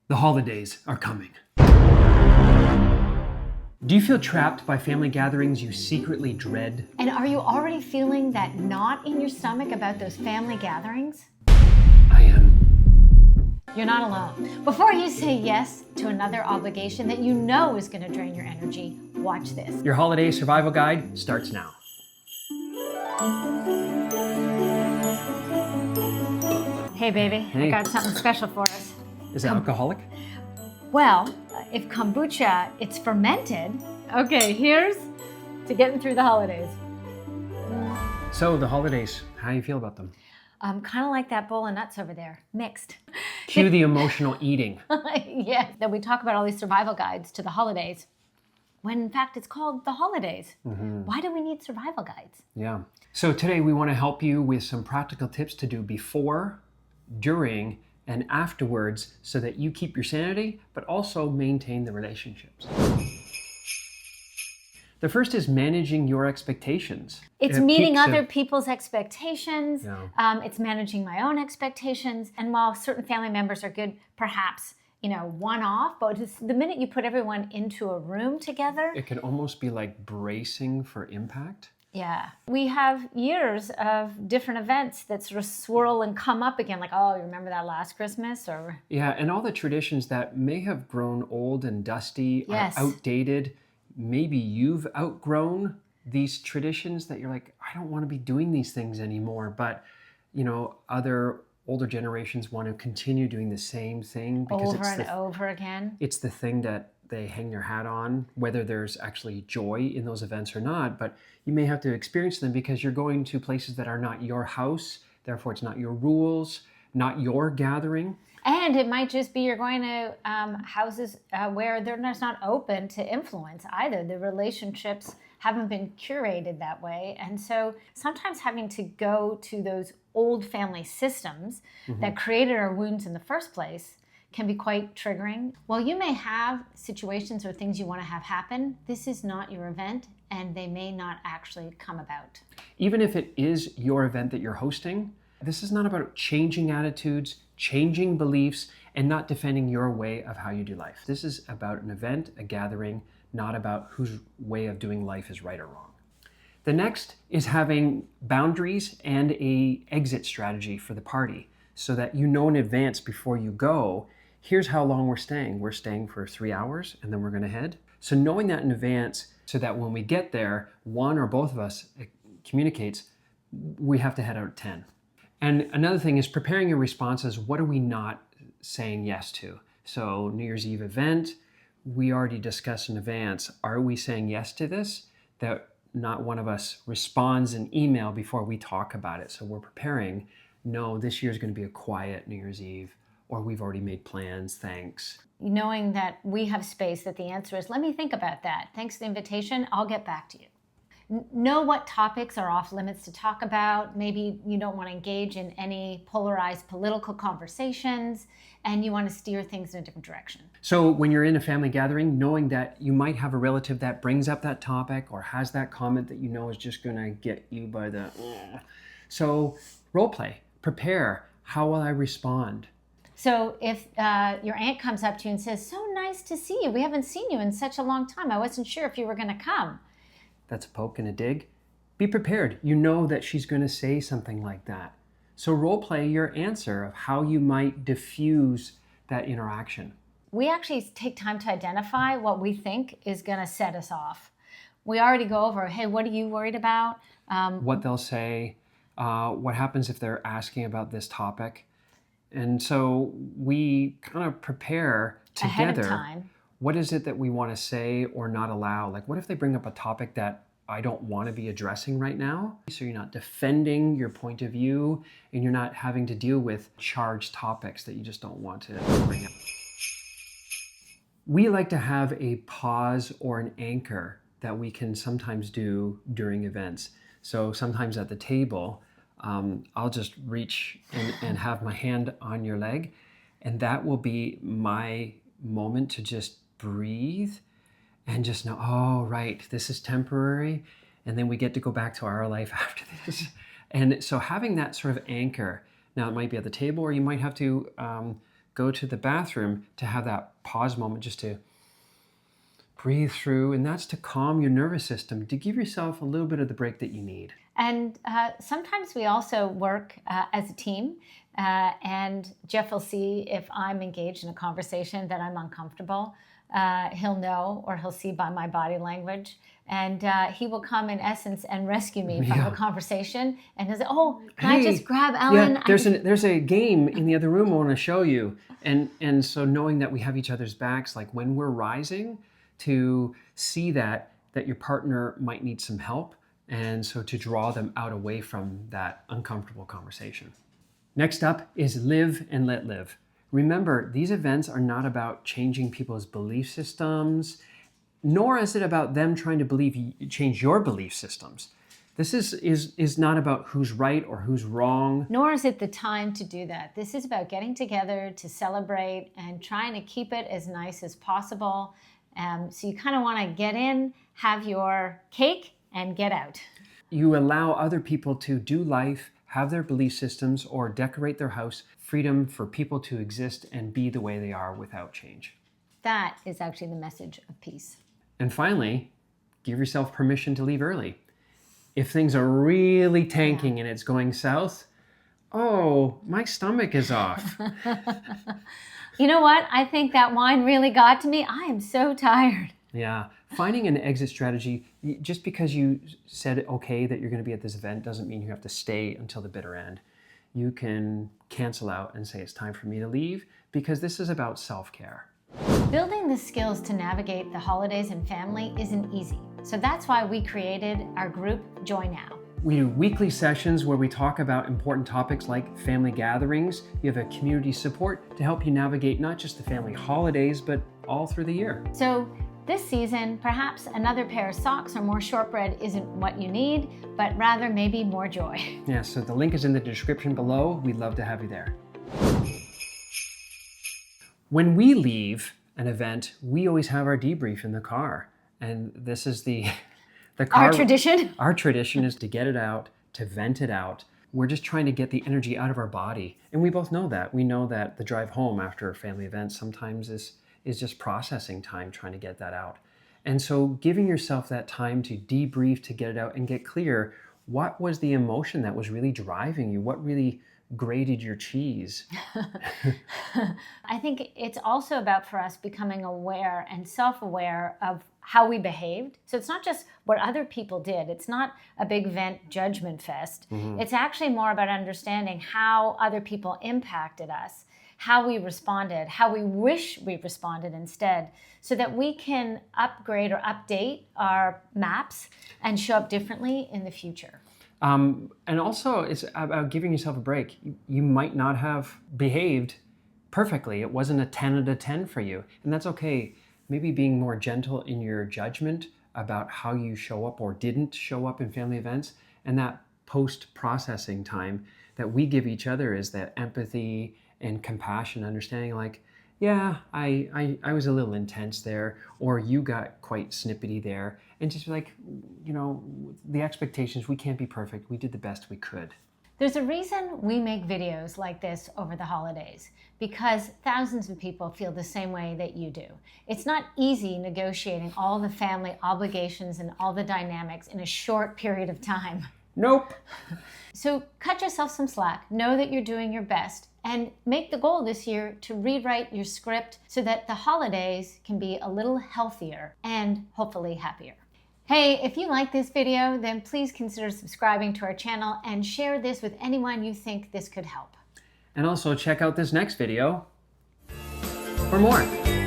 The holidays are coming. Do you feel trapped by family gatherings you secretly dread? And are you already feeling that knot in your stomach about those family gatherings? I am. You're not alone. Before you say yes to another obligation that you know is going to drain your energy, watch this. Your holiday survival guide starts now. Hey baby, Hey. I got something special for us. Is it alcoholic? Well, if kombucha, it's fermented. Okay, here's to getting through the holidays. So the holidays, how do you feel about them? Kind of like that bowl of nuts over there, mixed. Cue the emotional eating. Yeah, that we talk about all these survival guides to the holidays, when in fact it's called the holidays. Why do we need survival guides? Yeah. So today we want to help you with some practical tips to do before, during, and afterwards so that you keep your sanity, but also maintain the relationships. The first is managing your expectations. It's meeting other people's expectations. Yeah. It's managing my own expectations. And while certain family members are good, perhaps, one-off, but the minute you put everyone into a room together. It can almost be like bracing for impact. Yeah. We have years of different events that sort of swirl and come up again, like, oh, you remember that last Christmas? Or Yeah, and all the traditions that may have grown old and dusty, Yes. are outdated. Maybe you've outgrown these traditions that you're like, I don't want to be doing these things anymore. But, other older generations want to continue doing the same thing because over and over again. it's the thing that they hang their hat on, whether there's actually joy in those events or not. But you may have to experience them because you're going to places that are not your house. Therefore, it's not your rules, not your gathering. And it might just be you're going to houses where they're just not open to influence either. The relationships haven't been curated that way. And so sometimes having to go to those old family systems that created our wounds in the first place can be quite triggering. While you may have situations or things you want to have happen, this is not your event and they may not actually come about. Even if it is your event that you're hosting, this is not about changing attitudes, changing beliefs, and not defending your way of how you do life. This is about an event, a gathering, not about whose way of doing life is right or wrong. The next is having boundaries and an exit strategy for the party so that you know in advance before you go, here's how long we're staying. We're staying for 3 hours and then we're going to head. So knowing that in advance so that when we get there, one or both of us communicates, we have to head out at 10. And another thing is preparing your responses. What are we not saying yes to? So New Year's Eve event, we already discussed in advance. Are we saying yes to this? That not one of us responds an email before we talk about it. So we're preparing. No, this year is going to be a quiet New Year's Eve, or we've already made plans. Thanks. Knowing that we have space, that the answer is, let me think about that. Thanks for the invitation. I'll get back to you. Know what topics are off limits to talk about. Maybe you don't want to engage in any polarized political conversations and you want to steer things in a different direction. So when you're in a family gathering, knowing that you might have a relative that brings up that topic or has that comment that you know is just going to get you by the... So role play, prepare. How will I respond? So if your aunt comes up to you and says, so nice to see you. We haven't seen you in such a long time. I wasn't sure if you were going to come. That's a poke and a dig. Be prepared. You know that she's going to say something like that. So role play your answer of how you might diffuse that interaction. We actually take time to identify what we think is going to set us off. We already go over, hey, what are you worried about? What they'll say, what happens if they're asking about this topic. And so we kind of prepare together. Ahead of time. What is it that we want to say or not allow? Like, what if they bring up a topic that I don't want to be addressing right now? So you're not defending your point of view and you're not having to deal with charged topics that you just don't want to bring up. We like to have a pause or an anchor that we can sometimes do during events. So sometimes at the table, I'll just reach and have my hand on your leg, and that will be my moment to just breathe and just know, oh, right, this is temporary. And then we get to go back to our life after this. And so having that sort of anchor, now it might be at the table or you might have to go to the bathroom to have that pause moment, just to breathe through. And that's to calm your nervous system, to give yourself a little bit of the break that you need. And sometimes we also work as a team. And Jeff will see if I'm engaged in a conversation that I'm uncomfortable. He'll know, or he'll see by my body language. And he will come in essence and rescue me from the conversation. And he'll say, "Oh, can I just grab Ellen?" Yeah, there's a game in the other room I want to show you. And so knowing that we have each other's backs, like when we're rising, to see that your partner might need some help. And so to draw them out away from that uncomfortable conversation. Next up is live and let live. Remember, these events are not about changing people's belief systems, nor is it about them trying to change your belief systems. This is not about who's right or who's wrong. Nor is it the time to do that. This is about getting together to celebrate and trying to keep it as nice as possible. So you kind of want to get in, have your cake, and get out. You allow other people to do life, have their belief systems, or decorate their house. Freedom for people to exist and be the way they are without change. That is actually the message of peace. And finally, give yourself permission to leave early. If things are really tanking and it's going south, oh, my stomach is off. You know what? I think that wine really got to me. I am so tired. Yeah. Finding an exit strategy, just because you said okay that you're going to be at this event doesn't mean you have to stay until the bitter end. You can cancel out and say it's time for me to leave, because this is about self-care. Building the skills to navigate the holidays and family isn't easy. So that's why we created our group, Joy Now. We do weekly sessions where we talk about important topics like family gatherings. You have a community support to help you navigate not just the family holidays, but all through the year. So this season, perhaps another pair of socks or more shortbread isn't what you need, but rather maybe more joy. Yeah, so the link is in the description below. We'd love to have you there. When we leave an event, we always have our debrief in the car. And this is the car. Our tradition? Our tradition is to get it out, to vent it out. We're just trying to get the energy out of our body. And we both know that. We know that the drive home after a family event sometimes is just processing time, trying to get that out. And so giving yourself that time to debrief, to get it out and get clear, what was the emotion that was really driving you? What really grated your cheese? I think it's also about, for us, becoming aware and self-aware of how we behaved. So it's not just what other people did. It's not a big vent judgment fest. Mm-hmm. It's actually more about understanding how other people impacted us, how we responded, how we wish we responded instead, so that we can upgrade or update our maps and show up differently in the future. And also, it's about giving yourself a break. You might not have behaved perfectly. It wasn't a 10 out of 10 for you, and that's okay. Maybe being more gentle in your judgment about how you show up or didn't show up in family events, and that post-processing time that we give each other is that empathy and compassion, understanding like, yeah, I was a little intense there, or you got quite snippety there, and just like, the expectations, we can't be perfect. We did the best we could. There's a reason we make videos like this over the holidays, because thousands of people feel the same way that you do. It's not easy negotiating all the family obligations and all the dynamics in a short period of time. Nope. So cut yourself some slack, know that you're doing your best, and make the goal this year to rewrite your script so that the holidays can be a little healthier and hopefully happier. Hey, if you like this video, then please consider subscribing to our channel and share this with anyone you think this could help. And also check out this next video for more.